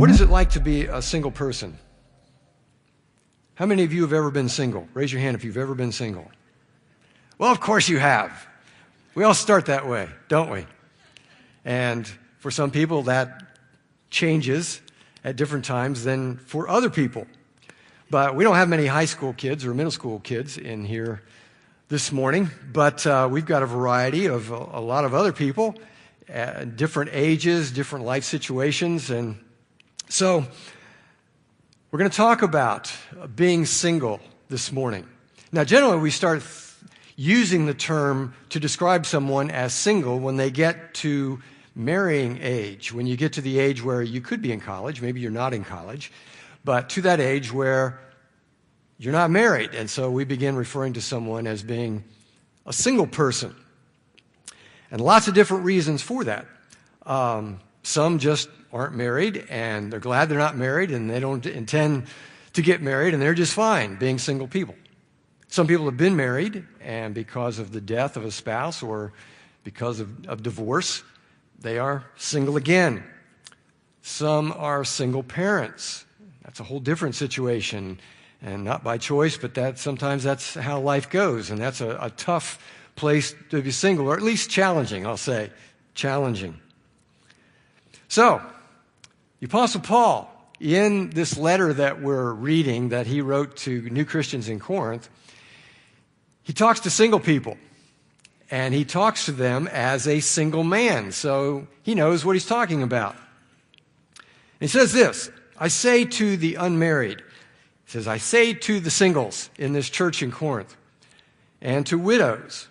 What is it like to be a single person? How many of you have ever been single? Raise your hand if you've ever been single. Well, of course you have. We all start that way, don't we? And for some people, that changes at different times than for other people. But we don't have many high school kids or middle school kids in here this morning, but we've got a variety of a lot of other people, different ages, different life situations. And so we're going to talk about being single this morning. Now, generally, we start using the term to describe someone as single when they get to marrying age, when you get to the age where you could be in college, maybe you're not in college, but to that age where you're not married. And so we begin referring to someone as being a single person. And lots of different reasons for that. Some just aren't married, and they're glad they're not married, and they don't intend to get married, and they're just fine being single people. Some people have been married, and because of the death of a spouse or because of divorce, they are single again. Some are single parents. That's a whole different situation, and not by choice, but sometimes that's how life goes, and that's a tough place to be single, or at least challenging, I'll say. Challenging. So, the Apostle Paul, in this letter that we're reading that he wrote to new Christians in Corinth, he talks to single people, and he talks to them as a single man, so he knows what he's talking about. And he says this, I say to the unmarried, he says, I say to the singles in this church in Corinth, and to widows,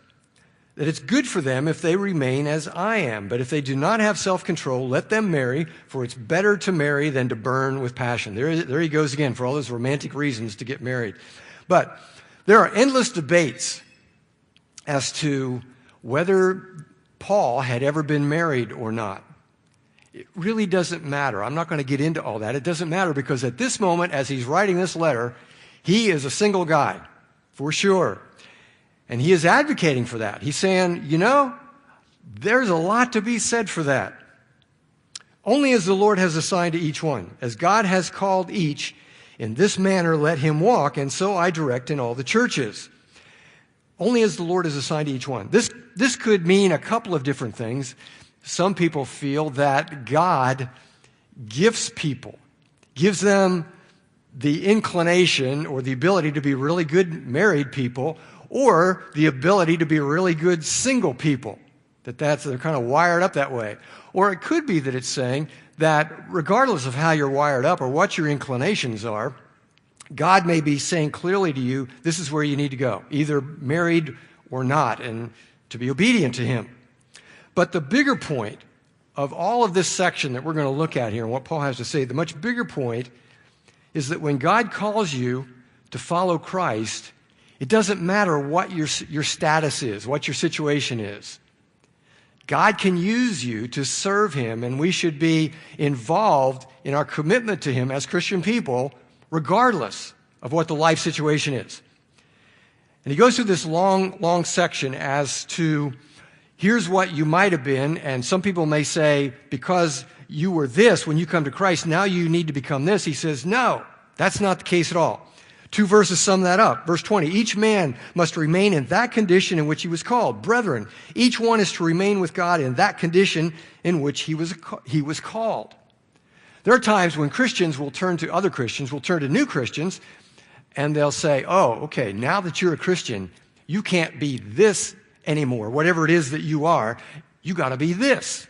that it's good for them if they remain as I am. But if they do not have self-control, let them marry, for it's better to marry than to burn with passion. There he goes again for all those romantic reasons to get married. But there are endless debates as to whether Paul had ever been married or not. It really doesn't matter. I'm not going to get into all that. It doesn't matter because at this moment, as he's writing this letter, he is a single guy, for sure. And he is advocating for that. He's saying, there's a lot to be said for that. Only as the Lord has assigned to each one, as God has called each, in this manner let him walk, and so I direct in all the churches. Only as the Lord has assigned to each one. This could mean a couple of different things. Some people feel that God gifts people, gives them the inclination or the ability to be really good married people, or the ability to be really good single people, they're kind of wired up that way. Or it could be that it's saying that regardless of how you're wired up or what your inclinations are, God may be saying clearly to you, this is where you need to go, either married or not, and to be obedient to him. But the bigger point of all of this section that we're going to look at here and what Paul has to say, the much bigger point is that when God calls you to follow Christ, it doesn't matter what your status is, what your situation is. God can use you to serve him, and we should be involved in our commitment to him as Christian people, regardless of what the life situation is. And he goes through this long section as to, here's what you might have been, and some people may say, because you were this when you come to Christ, now you need to become this. He says, no, that's not the case at all. 2 verses sum that up. Verse 20, each man must remain in that condition in which he was called. Brethren, each one is to remain with God in that condition in which he was called. There are times when Christians will turn to other Christians, will turn to new Christians, and they'll say, oh, okay, now that you're a Christian, you can't be this anymore. Whatever it is that you are, you got to be this.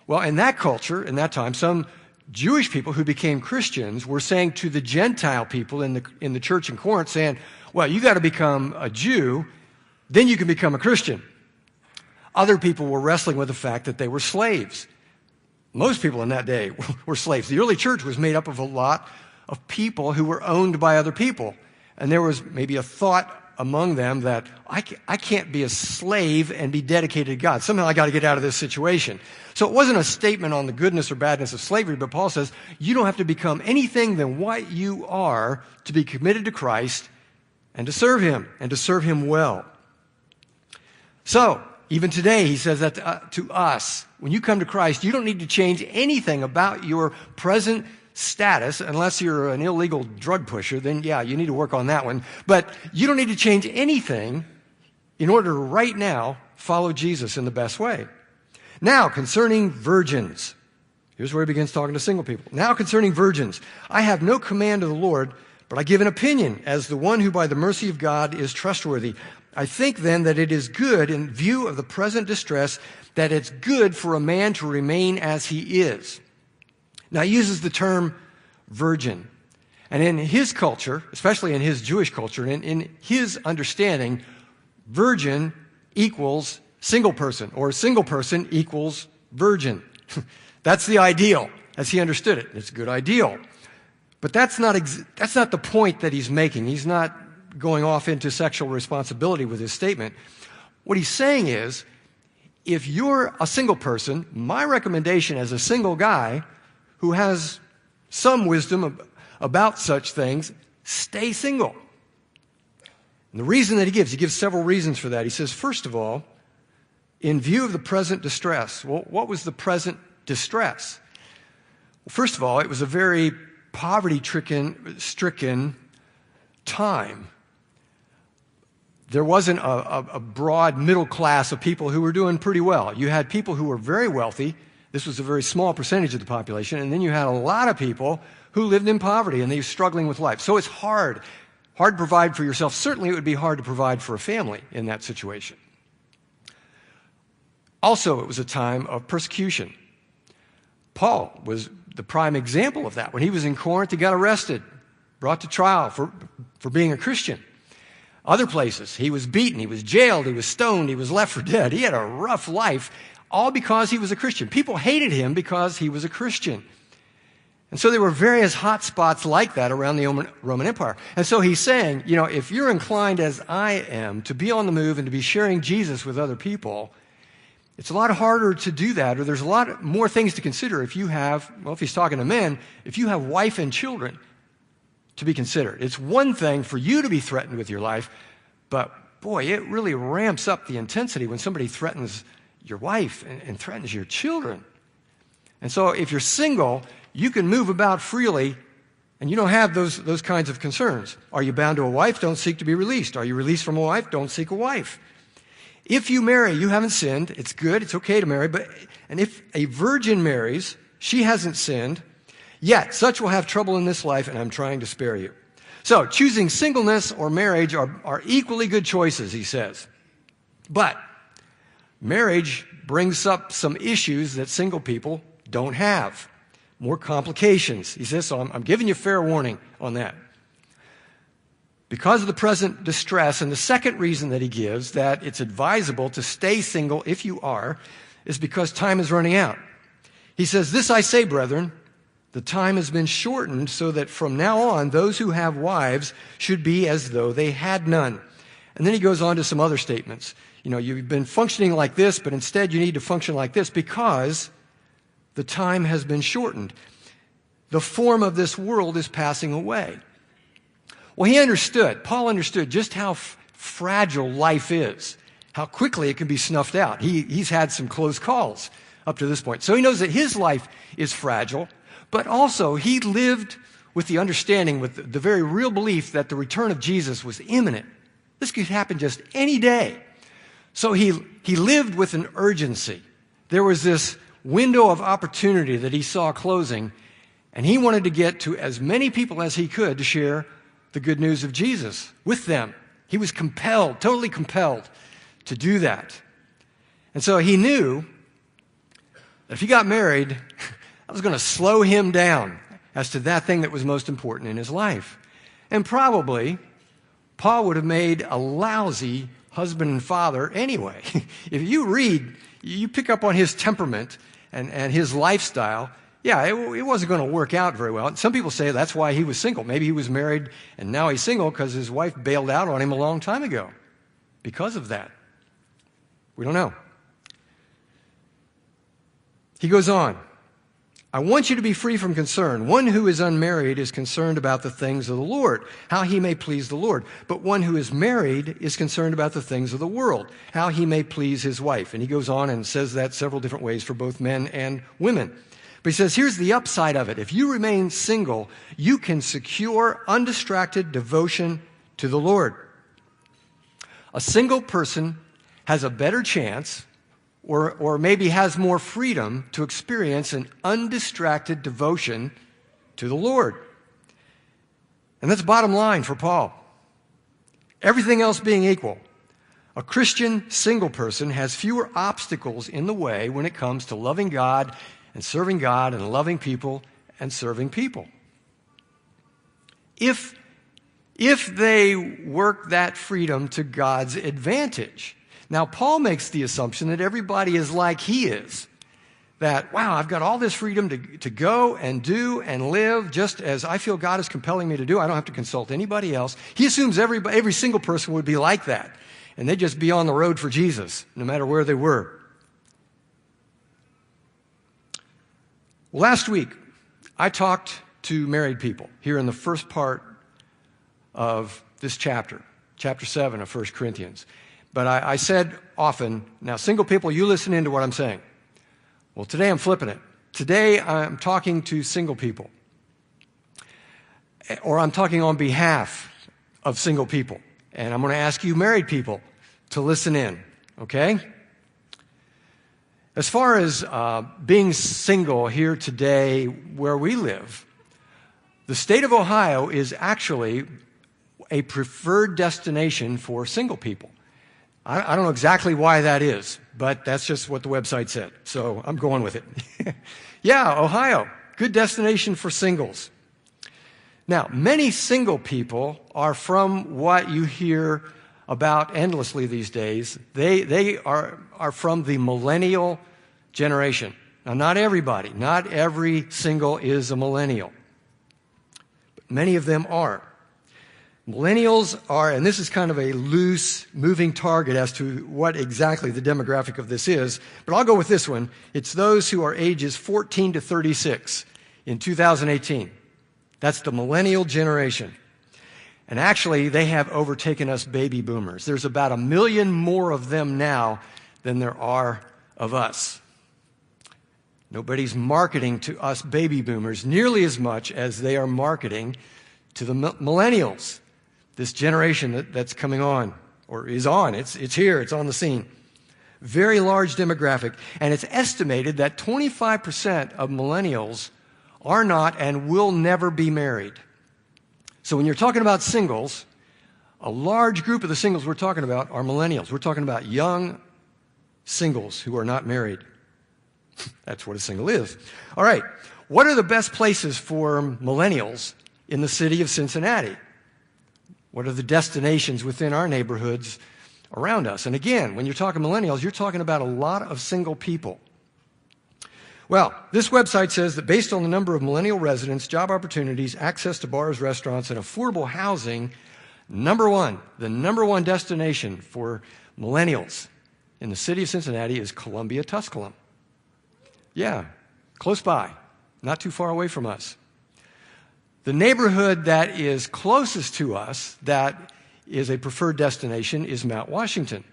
Well, in that culture, in that time, some Jewish people who became Christians were saying to the Gentile people in the church in Corinth, saying, well, you got to become a Jew, then you can become a Christian. Other people were wrestling with the fact that they were slaves. Most people in that day were slaves. The early church was made up of a lot of people who were owned by other people. And there was maybe a thought among them that I can't be a slave and be dedicated to God. Somehow I got to get out of this situation. So it wasn't a statement on the goodness or badness of slavery, but Paul says you don't have to become anything than what you are to be committed to Christ and to serve him well. So even today he says that to us, when you come to Christ, you don't need to change anything about your present status, unless you're an illegal drug pusher, then yeah, you need to work on that one. But you don't need to change anything in order to right now follow Jesus in the best way. Now, concerning virgins, here's where he begins talking to single people. Now, concerning virgins, I have no command of the Lord, but I give an opinion as the one who by the mercy of God is trustworthy. I think then that it is good in view of the present distress, that it's good for a man to remain as he is. Now, he uses the term virgin. And in his culture, especially in his Jewish culture, and in his understanding, virgin equals single person, or single person equals virgin. That's the ideal, as he understood it. It's a good ideal. But that's not the point that he's making. He's not going off into sexual responsibility with his statement. What he's saying is, if you're a single person, my recommendation as a single guy who has some wisdom about such things, stay single. And the reason that he gives several reasons for that. He says, first of all, in view of the present distress. Well, what was the present distress? Well, first of all, it was a very poverty-stricken time. There wasn't a broad middle class of people who were doing pretty well. You had people who were very wealthy. This was a very small percentage of the population. And then you had a lot of people who lived in poverty and they were struggling with life. So it's hard to provide for yourself. Certainly it would be hard to provide for a family in that situation. Also, it was a time of persecution. Paul was the prime example of that. When he was in Corinth, he got arrested, brought to trial for being a Christian. Other places, he was beaten, he was jailed, he was stoned, he was left for dead. He had a rough life, all because he was a Christian. People hated him because he was a Christian. And so there were various hot spots like that around the Roman Empire. And so he's saying, if you're inclined as I am to be on the move and to be sharing Jesus with other people, it's a lot harder to do that, or there's a lot more things to consider if you have, if he's talking to men, if you have wife and children to be considered. It's one thing for you to be threatened with your life, but boy, it really ramps up the intensity when somebody threatens your wife and threatens your children. And so if you're single, you can move about freely and you don't have those kinds of concerns. Are you bound to a wife? Don't seek to be released. Are you released from a wife? Don't seek a wife. If you marry, you haven't sinned. It's good. It's okay to marry. And if a virgin marries, she hasn't sinned. Yet, such will have trouble in this life, and I'm trying to spare you. So, choosing singleness or marriage are equally good choices, he says. But marriage brings up some issues that single people don't have. More complications. He says, so I'm giving you fair warning on that. Because of the present distress, and the second reason that he gives, that it's advisable to stay single if you are, is because time is running out. He says, this I say, brethren, the time has been shortened so that from now on, those who have wives should be as though they had none. And then he goes on to some other statements. You've been functioning like this, but instead you need to function like this because the time has been shortened. The form of this world is passing away. Well, Paul understood just how fragile life is, how quickly it can be snuffed out. He's had some close calls up to this point. So he knows that his life is fragile, but also he lived with the understanding, with the very real belief that the return of Jesus was imminent. This could happen just any day. So he lived with an urgency. There was this window of opportunity that he saw closing, and he wanted to get to as many people as he could to share the good news of Jesus with them. He was compelled, totally compelled to do that. And so he knew that if he got married, I was going to slow him down as to that thing that was most important in his life. And probably Paul would have made a lousy husband and father anyway. If you pick up on his temperament and his lifestyle, it wasn't going to work out very well. Some people say that's why he was single. Maybe he was married and now he's single because his wife bailed out on him a long time ago because of that. We don't know. He goes on. I want you to be free from concern. One who is unmarried is concerned about the things of the Lord, how he may please the Lord. But one who is married is concerned about the things of the world, how he may please his wife. And he goes on and says that several different ways for both men and women. But he says, here's the upside of it. If you remain single, you can secure undistracted devotion to the Lord. A single person has a better chance, or maybe has more freedom to experience an undistracted devotion to the Lord. And that's bottom line for Paul. Everything else being equal, a Christian single person has fewer obstacles in the way when it comes to loving God and loving people and serving people. If they work that freedom to God's advantage. Now, Paul makes the assumption that everybody is like he is. That, wow, I've got all this freedom to go and do and live just as I feel God is compelling me to do. I don't have to consult anybody else. He assumes every single person would be like that. And they'd just be on the road for Jesus, no matter where they were. Well, last week, I talked to married people here in the first part of this chapter 7 of 1 Corinthians. But I said often, now single people, you listen into what I'm saying. Well, today I'm flipping it. Today I'm talking to single people. Or I'm talking on behalf of single people. And I'm going to ask you married people to listen in, okay? As far as being single here today where we live, the state of Ohio is actually a preferred destination for single people. I don't know exactly why that is, but that's just what the website said, so I'm going with it. Yeah, Ohio, good destination for singles. Now, many single people are from what you hear about endlessly these days. They are from the millennial generation. Now, not everybody, not every single is a millennial, but many of them are. Millennials are, and this is kind of a loose, moving target as to what exactly the demographic of this is, but I'll go with this one. It's those who are ages 14 to 36 in 2018. That's the millennial generation. And actually, they have overtaken us baby boomers. There's about 1 million more of them now than there are of us. Nobody's marketing to us baby boomers nearly as much as they are marketing to the millennials. This generation that's coming on, or is on, it's here, it's on the scene. Very large demographic, and it's estimated that 25% of millennials are not and will never be married. So when you're talking about singles, a large group of the singles we're talking about are millennials. We're talking about young singles who are not married. That's what a single is. All right, what are the best places for millennials in the city of Cincinnati? What are the destinations within our neighborhoods around us? And again, when you're talking millennials, you're talking about a lot of single people. Well, this website says that based on the number of millennial residents, job opportunities, access to bars, restaurants, and affordable housing, the number one destination for millennials in the city of Cincinnati is Columbia, Tusculum. Yeah, close by, not too far away from us. The neighborhood that is closest to us, that is a preferred destination, is Mount Washington.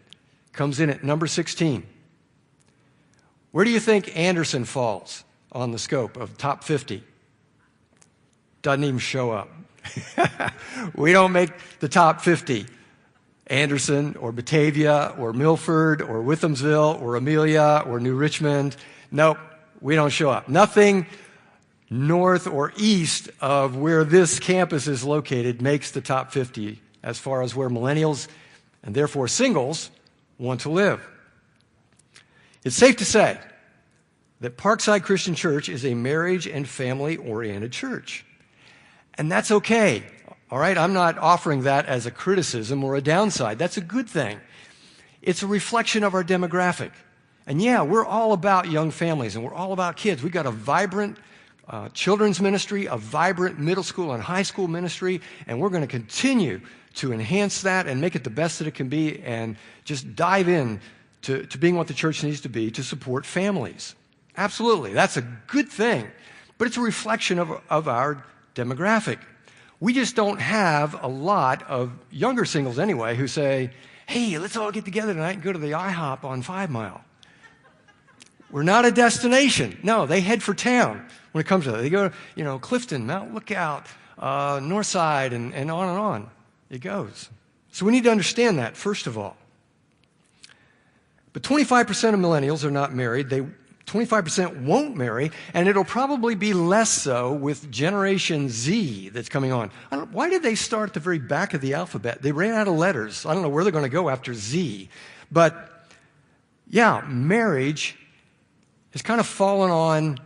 Comes in at number 16. Where do you think Anderson falls on the scope of top 50? Doesn't even show up. We don't make the top 50. Anderson or Batavia or Milford or Withamsville or Amelia or New Richmond. Nope, we don't show up. Nothing north or east of where this campus is located makes the top 50 as far as where millennials and therefore singles want to live. It's safe to say that Parkside Christian Church is a marriage and family-oriented church. And that's okay, all right? I'm not offering that as a criticism or a downside. That's a good thing. It's a reflection of our demographic. And yeah, we're all about young families and we're all about kids. We've got a vibrant children's ministry, a vibrant middle school and high school ministry, and we're going to continue to enhance that and make it the best that it can be and just dive in to being what the church needs to be to support families. Absolutely. That's a good thing, but it's a reflection of our demographic. We just don't have a lot of younger singles anyway who say, hey, let's all get together tonight and go to the IHOP on 5 Mile. We're not a destination. No, they head for town when it comes to that. They go, Clifton, Mount Lookout, North Side, and on it goes. So we need to understand that, first of all. But 25% of millennials are not married. 25% won't marry, and it'll probably be less so with Generation Z that's coming on. Why did they start at the very back of the alphabet? They ran out of letters. I don't know where they're going to go after Z. But, yeah, marriage has kind of fallen on,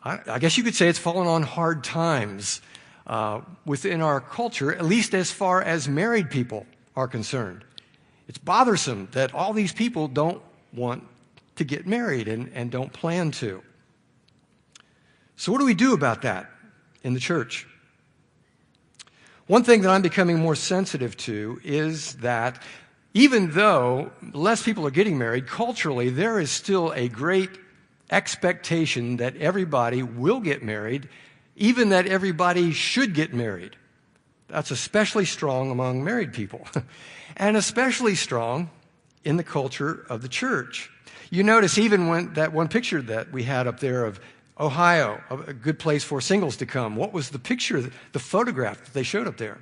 I guess you could say it's fallen on hard times within our culture, at least as far as married people are concerned. It's bothersome that all these people don't want to get married and don't plan to. So what do we do about that in the church? One thing that I'm becoming more sensitive to is that even though less people are getting married, culturally there is still a great expectation that everybody will get married, even that everybody should get married. That's especially strong among married people, and especially strong in the culture of the church. You notice even when that one picture that we had up there of Ohio, a good place for singles to come, what was the picture, the photograph that they showed up there?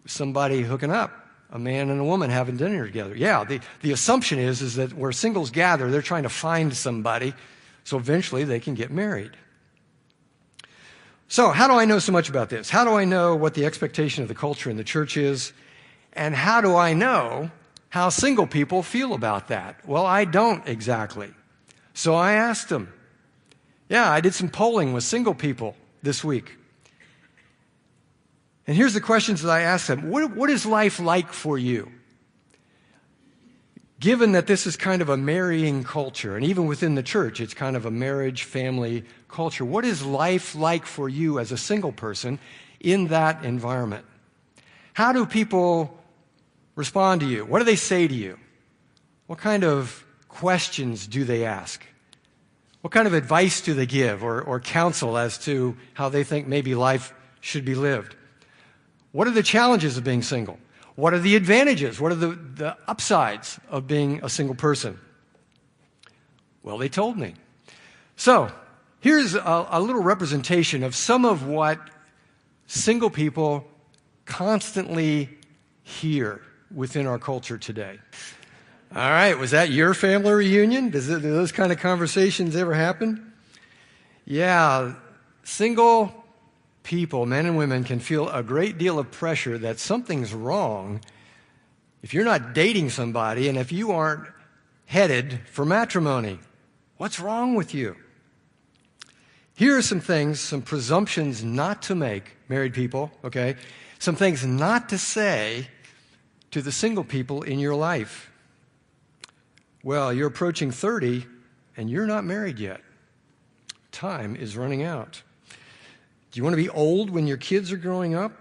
Somebody hooking up, a man and a woman having dinner together. Yeah, the assumption is that where singles gather, they're trying to find somebody so eventually they can get married. So how do I know so much about this? How do I know what the expectation of the culture in the church is? And how do I know how single people feel about that? Well, I don't exactly. So I asked them. Yeah, I did some polling with single people this week. And here's the questions that I asked them. What is life like for you? Given that this is kind of a marrying culture, and even within the church, it's kind of a marriage, family culture. What is life like for you as a single person in that environment? How do people respond to you? What do they say to you? What kind of questions do they ask? What kind of advice do they give or counsel as to how they think maybe life should be lived? What are the challenges of being single? What are the advantages? What are the upsides of being a single person? Well, they told me. So here's a little representation of some of what single people constantly hear within our culture today. All right, was that your family reunion? Do those kind of conversations ever happen? Yeah, single people, men and women, can feel a great deal of pressure that something's wrong if you're not dating somebody and if you aren't headed for matrimony. What's wrong with you? Here are some things, some presumptions not to make, married people, okay? Some things not to say to the single people in your life. Well, you're approaching 30 and you're not married yet. Time is running out. Do you want to be old when your kids are growing up?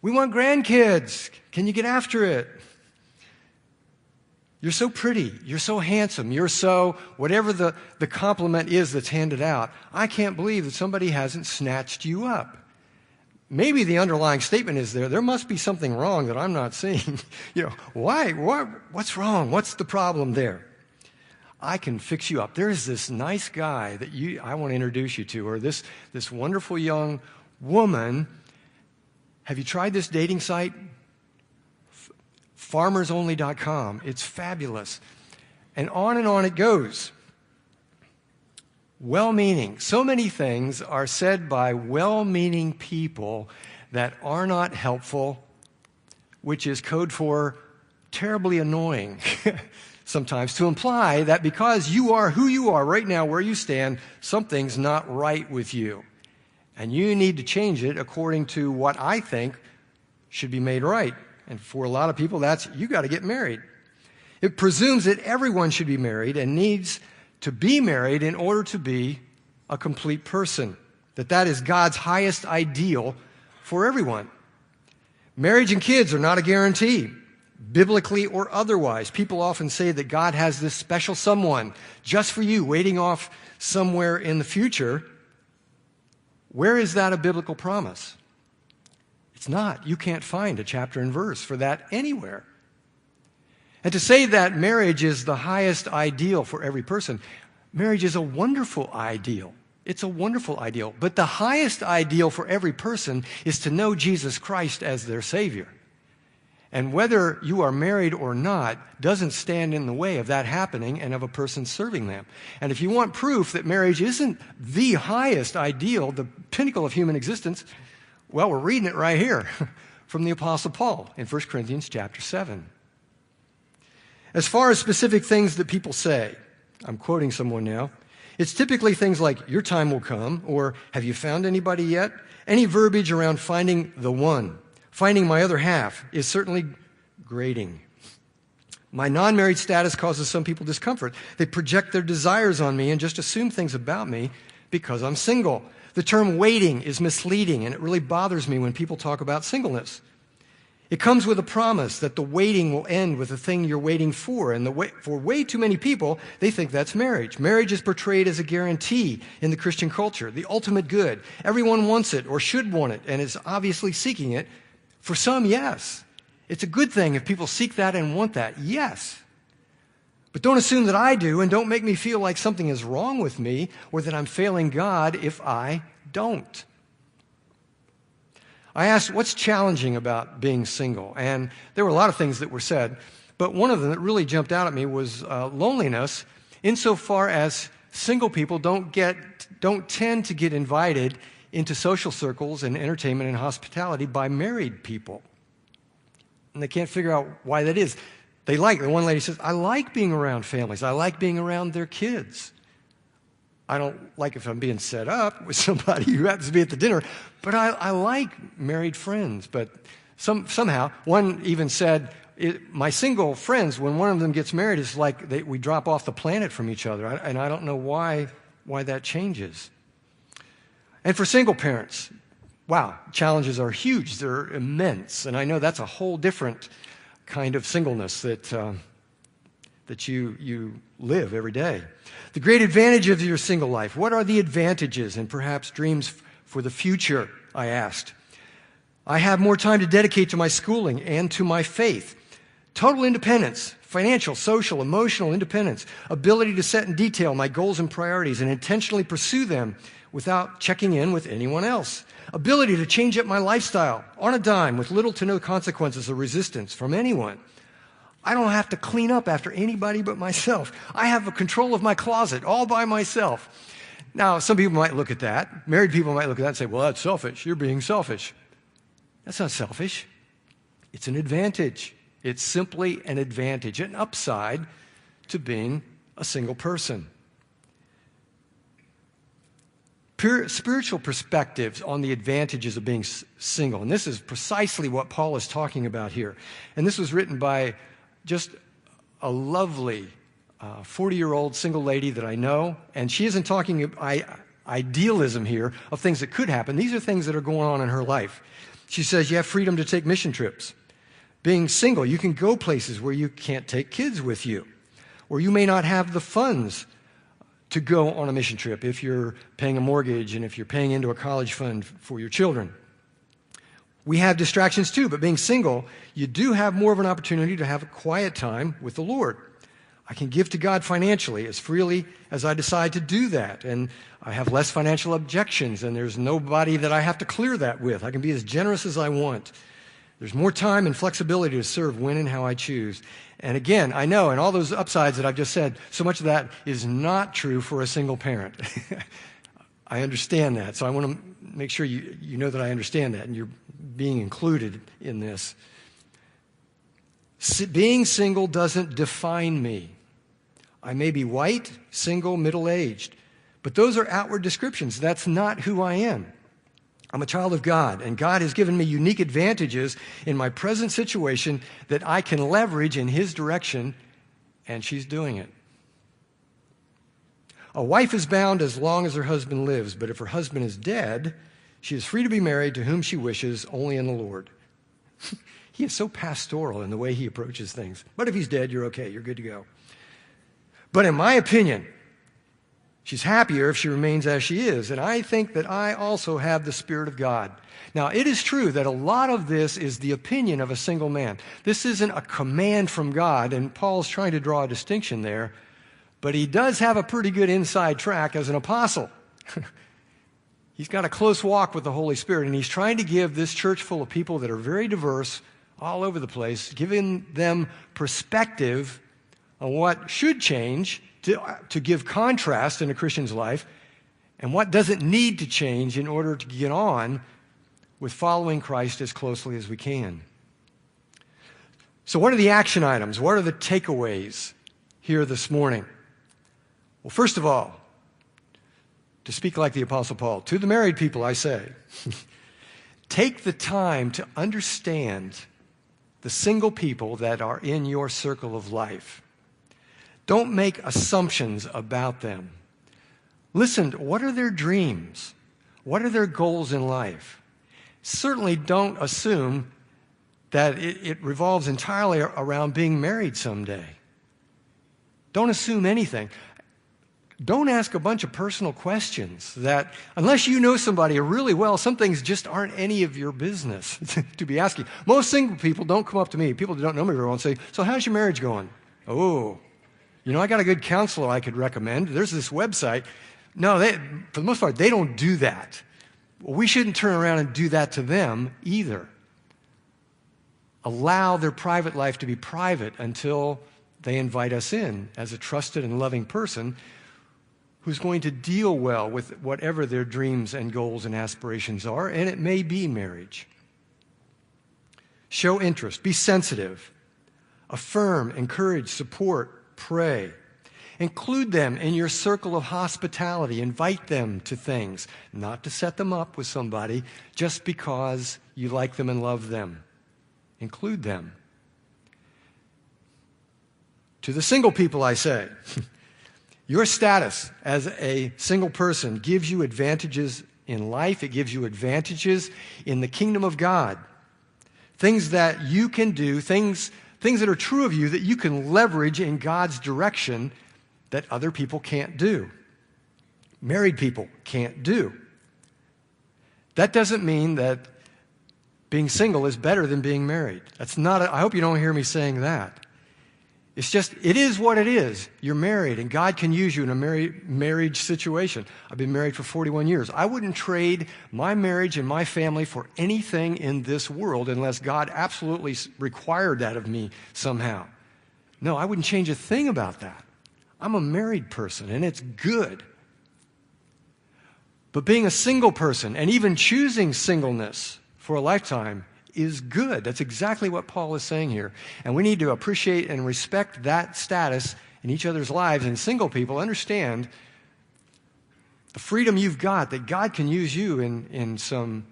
We want grandkids. Can you get after it? You're so pretty. You're so handsome. You're so, whatever the compliment is that's handed out. I can't believe that somebody hasn't snatched you up. Maybe the underlying statement is there must be something wrong that I'm not seeing. Why? What's wrong? What's the problem there? I can fix you up. There's this nice guy that I want to introduce you to, or this wonderful young woman. Have you tried this dating site? Farmersonly.com. It's fabulous. And on it goes. Well-meaning. So many things are said by well-meaning people that are not helpful, which is code for terribly annoying. Sometimes to imply that because you are who you are right now, where you stand, something's not right with you. And you need to change it according to what I think should be made right. And for a lot of people, that's you got to get married. It presumes that everyone should be married and needs to be married in order to be a complete person. That is God's highest ideal for everyone. Marriage and kids are not a guarantee. Biblically or otherwise. People often say that God has this special someone just for you waiting off somewhere in the future. Where is that a biblical promise? It's not. You can't find a chapter and verse for that anywhere. And to say that marriage is the highest ideal for every person, Marriage is a wonderful ideal. It's a wonderful ideal. But the highest ideal for every person is to know Jesus Christ as their Savior. And whether you are married or not doesn't stand in the way of that happening and of a person serving them. And if you want proof that marriage isn't the highest ideal, the pinnacle of human existence, well, we're reading it right here from the Apostle Paul in 1 Corinthians chapter 7. As far as specific things that people say, I'm quoting someone now, it's typically things like, your time will come, or have you found anybody yet? Any verbiage around finding the one. Finding my other half is certainly grating. My non-married status causes some people discomfort. They project their desires on me and just assume things about me because I'm single. The term waiting is misleading, and it really bothers me when people talk about singleness. It comes with a promise that the waiting will end with the thing you're waiting for, and for way too many people, they think that's marriage. Marriage is portrayed as a guarantee in the Christian culture, the ultimate good. Everyone wants it or should want it and is obviously seeking it. For some, yes. It's a good thing if people seek that and want that, yes. But don't assume that I do, and don't make me feel like something is wrong with me or that I'm failing God if I don't. I asked, what's challenging about being single? And there were a lot of things that were said, but one of them that really jumped out at me was loneliness, insofar as single people don't tend to get invited into social circles and entertainment and hospitality by married people. And they can't figure out why that is. One lady says, I like being around families. I like being around their kids. I don't like if I'm being set up with somebody who happens to be at the dinner, but I like married friends. But somehow, one even said, my single friends, when one of them gets married, it's like we drop off the planet from each other. And I don't know why that changes. And for single parents, wow, challenges are huge. They're immense. And I know that's a whole different kind of singleness that you live every day. The great advantage of your single life. What are the advantages and perhaps dreams for the future, I asked. I have more time to dedicate to my schooling and to my faith. Total independence, financial, social, emotional independence, ability to set in detail my goals and priorities and intentionally pursue them without checking in with anyone else. Ability to change up my lifestyle on a dime with little to no consequences or resistance from anyone. I don't have to clean up after anybody but myself. I have a control of my closet all by myself. Now, some people might look at that. Married people might look at that and say, well, that's selfish. You're being selfish. That's not selfish. It's an advantage. It's simply an advantage, an upside to being a single person. Spiritual perspectives on the advantages of being single. And this is precisely what Paul is talking about here. And this was written by just a lovely 40-year-old single lady that I know. And she isn't talking idealism here of things that could happen. These are things that are going on in her life. She says you have freedom to take mission trips. Being single, you can go places where you can't take kids with you. Or you may not have the funds to go on a mission trip if you're paying a mortgage and if you're paying into a college fund for your children. We have distractions too, but being single, you do have more of an opportunity to have a quiet time with the Lord. I can give to God financially as freely as I decide to do that, and I have less financial objections, and there's nobody that I have to clear that with. I can be as generous as I want. There's more time and flexibility to serve when and how I choose. And again, I know, and all those upsides that I've just said, so much of that is not true for a single parent. I understand that, so I want to make sure you know that I understand that, and you're being included in this. Being single doesn't define me. I may be white, single, middle-aged, but those are outward descriptions. That's not who I am. I'm a child of God, and God has given me unique advantages in my present situation that I can leverage in His direction, and she's doing it. A wife is bound as long as her husband lives, but if her husband is dead, she is free to be married to whom she wishes, only in the Lord. He is so pastoral in the way he approaches things. But if he's dead, you're okay. You're good to go. But in my opinion, she's happier if she remains as she is. And I think that I also have the Spirit of God. Now, it is true that a lot of this is the opinion of a single man. This isn't a command from God, and Paul's trying to draw a distinction there. But he does have a pretty good inside track as an apostle. He's got a close walk with the Holy Spirit, and he's trying to give this church full of people that are very diverse, all over the place, giving them perspective on what should change to give contrast in a Christian's life, and what doesn't need to change in order to get on with following Christ as closely as we can. So what are the action items? What are the takeaways here this morning? Well, first of all, to speak like the Apostle Paul, to the married people I say, take the time to understand the single people that are in your circle of life. Don't make assumptions about them. Listen, what are their dreams? What are their goals in life? Certainly don't assume that it revolves entirely around being married someday. Don't assume anything. Don't ask a bunch of personal questions that, unless you know somebody really well, some things just aren't any of your business to be asking. Most single people don't come up to me, people that don't know me very well, and say, so how's your marriage going? Oh, I got a good counselor I could recommend. There's this website. No, for the most part, they don't do that. Well, we shouldn't turn around and do that to them either. Allow their private life to be private until they invite us in as a trusted and loving person who's going to deal well with whatever their dreams and goals and aspirations are, and it may be marriage. Show interest. Be sensitive. Affirm, encourage, support, pray. Include them in your circle of hospitality. Invite them to things, not to set them up with somebody just because you like them and love them. Include them. To the single people, I say, your status as a single person gives you advantages in life. It gives you advantages in the kingdom of God. Things that you can do, things that are true of you that you can leverage in God's direction that other people can't do. Married people can't do. That doesn't mean that being single is better than being married. I hope you don't hear me saying that. It's just, it is what it is. You're married, and God can use you in a marriage situation. I've been married for 41 years. I wouldn't trade my marriage and my family for anything in this world unless God absolutely required that of me somehow. No, I wouldn't change a thing about that. I'm a married person, and it's good. But being a single person, and even choosing singleness for a lifetime, is good. That's exactly what Paul is saying here. And we need to appreciate and respect that status in each other's lives. And single people, understand the freedom you've got, that God can use you in some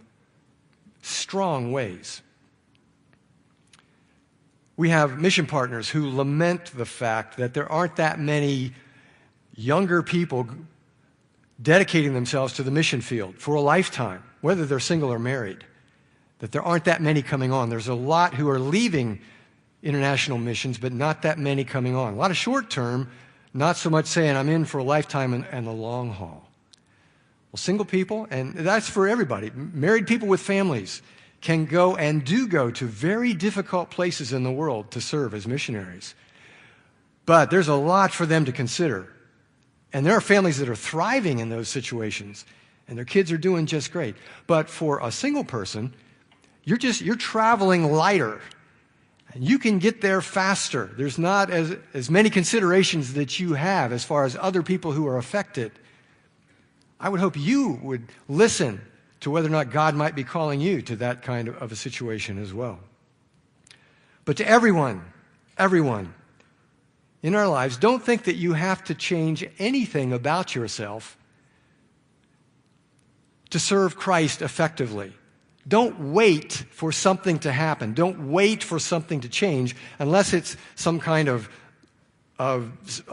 strong ways. We have mission partners who lament the fact that there aren't that many younger people dedicating themselves to the mission field for a lifetime, whether they're single or married. That there aren't that many coming on. There's a lot who are leaving international missions, but not that many coming on. A lot of short term, not so much saying I'm in for a lifetime and the long haul. Well, single people, and that's for everybody, married people with families can go and do go to very difficult places in the world to serve as missionaries. But there's a lot for them to consider. And there are families that are thriving in those situations, and their kids are doing just great. But for a single person, you're traveling lighter, and you can get there faster. There's not as many considerations that you have as far as other people who are affected. I would hope you would listen to whether or not God might be calling you to that kind of a situation as well. But to everyone in our lives, don't think that you have to change anything about yourself to serve Christ effectively. Don't wait for something to happen. Don't wait for something to change unless it's some kind of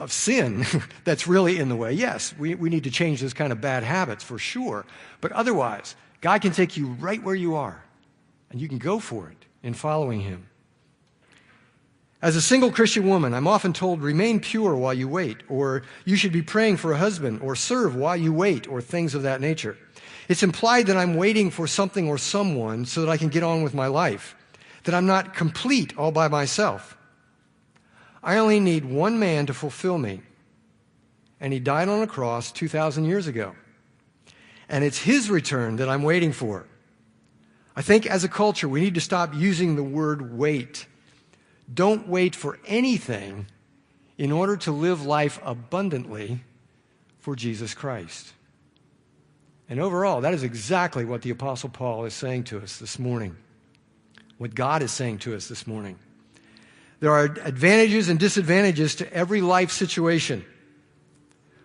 sin that's really in the way. Yes, we need to change those kind of bad habits for sure. But otherwise, God can take you right where you are, and you can go for it in following Him. As a single Christian woman, I'm often told, remain pure while you wait, or you should be praying for a husband, or serve while you wait, or things of that nature. It's implied that I'm waiting for something or someone so that I can get on with my life, that I'm not complete all by myself. I only need one man to fulfill me. and he died on a cross 2,000 years ago. And it's his return that I'm waiting for. I think as a culture, we need to stop using the word wait. Don't wait for anything in order to live life abundantly for Jesus Christ. And overall, that is exactly what the Apostle Paul is saying to us this morning, what God is saying to us this morning. There are advantages and disadvantages to every life situation.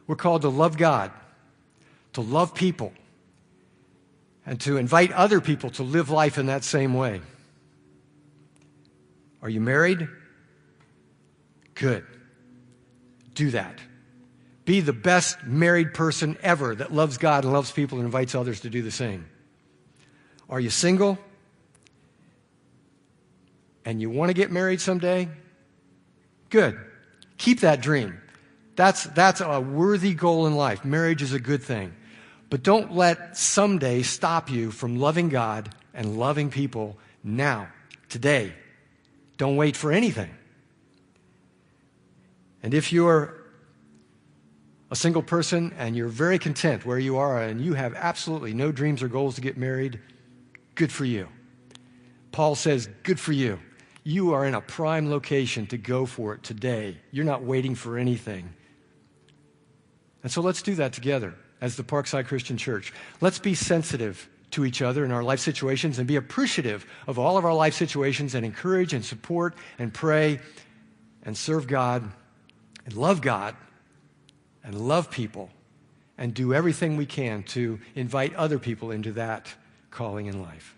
We're called to love God, to love people, and to invite other people to live life in that same way. Are you married? Good. Do that. Be the best married person ever that loves God and loves people and invites others to do the same. Are you single? And you want to get married someday? Good. Keep that dream. That's a worthy goal in life. Marriage is a good thing. But don't let someday stop you from loving God and loving people now, today. Don't wait for anything. And if you're a single person and you're very content where you are and you have absolutely no dreams or goals to get married, good for you. Paul says, good for you. You are in a prime location to go for it today. You're not waiting for anything. And so let's do that together as the Parkside Christian Church. Let's be sensitive to each other in our life situations and be appreciative of all of our life situations and encourage and support and pray and serve God and love people and do everything we can to invite other people into that calling in life.